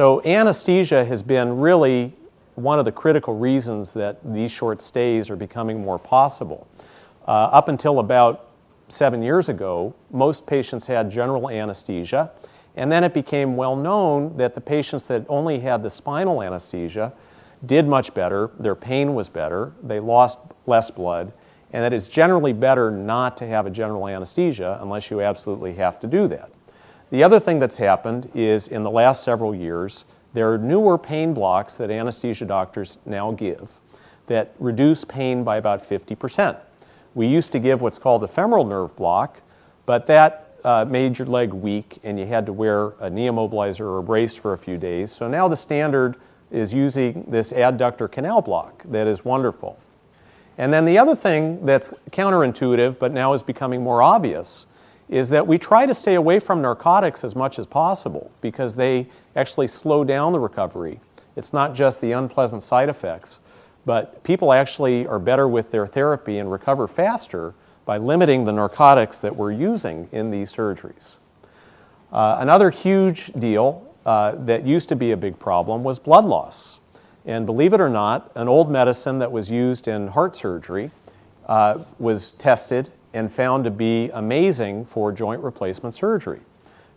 So anesthesia has been really one of the critical reasons that these short stays are becoming more possible. Up until about 7 years ago, most patients had general anesthesia, and then it became well known that the patients that only had the spinal anesthesia did much better, their pain was better, they lost less blood, and that it's generally better not to have a general anesthesia unless you absolutely have to do that. The other thing that's happened is in the last several years, there are newer pain blocks that anesthesia doctors now give that reduce pain by about 50%. We used to give what's called a femoral nerve block, but that made your leg weak and you had to wear a knee immobilizer or a brace for a few days. So now the standard is using this adductor canal block that is wonderful. And then the other thing that's counterintuitive but now is becoming more obvious is that we try to stay away from narcotics as much as possible because they actually slow down the recovery. It's not just the unpleasant side effects, but people actually are better with their therapy and recover faster by limiting the narcotics that we're using in these surgeries. Another huge deal that used to be a big problem was blood loss. And believe it or not, an old medicine that was used in heart surgery was tested and found to be amazing for joint replacement surgery.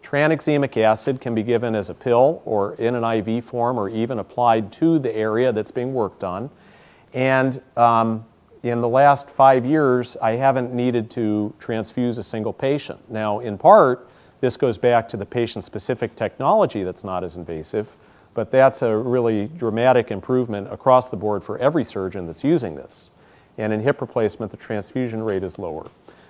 Tranexamic acid can be given as a pill or in an IV form or even applied to the area that's being worked on. And in the last 5 years, I haven't needed to transfuse a single patient. Now, in part, this goes back to the patient-specific technology that's not as invasive, but that's a really dramatic improvement across the board for every surgeon that's using this. And in hip replacement, the transfusion rate is lower.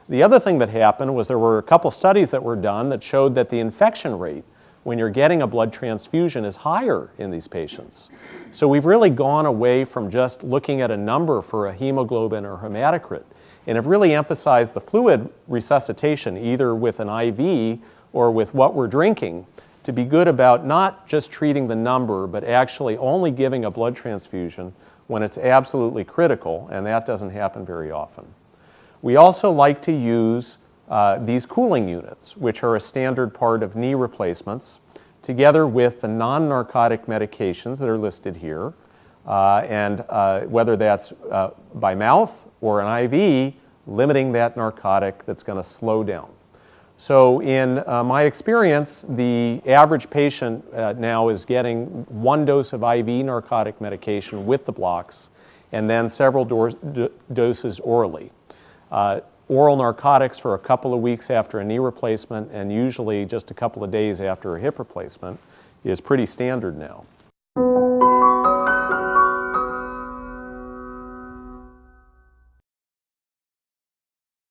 The other thing that happened was there were a couple studies that were done that showed that the infection rate when you're getting a blood transfusion is higher in these patients. So we've really gone away from just looking at a number for a hemoglobin or hematocrit and have really emphasized the fluid resuscitation either with an IV or with what we're drinking to be good about not just treating the number but actually only giving a blood transfusion when it's absolutely critical, and that doesn't happen very often. We also like to use these cooling units, which are a standard part of knee replacements, together with the non-narcotic medications that are listed here, and whether that's by mouth or an IV, limiting that narcotic that's going to slow down. So in my experience, the average patient now is getting 1 dose of IV narcotic medication with the blocks and then several doses orally. Oral narcotics for a couple of weeks after a knee replacement and usually just a couple of days after a hip replacement is pretty standard now.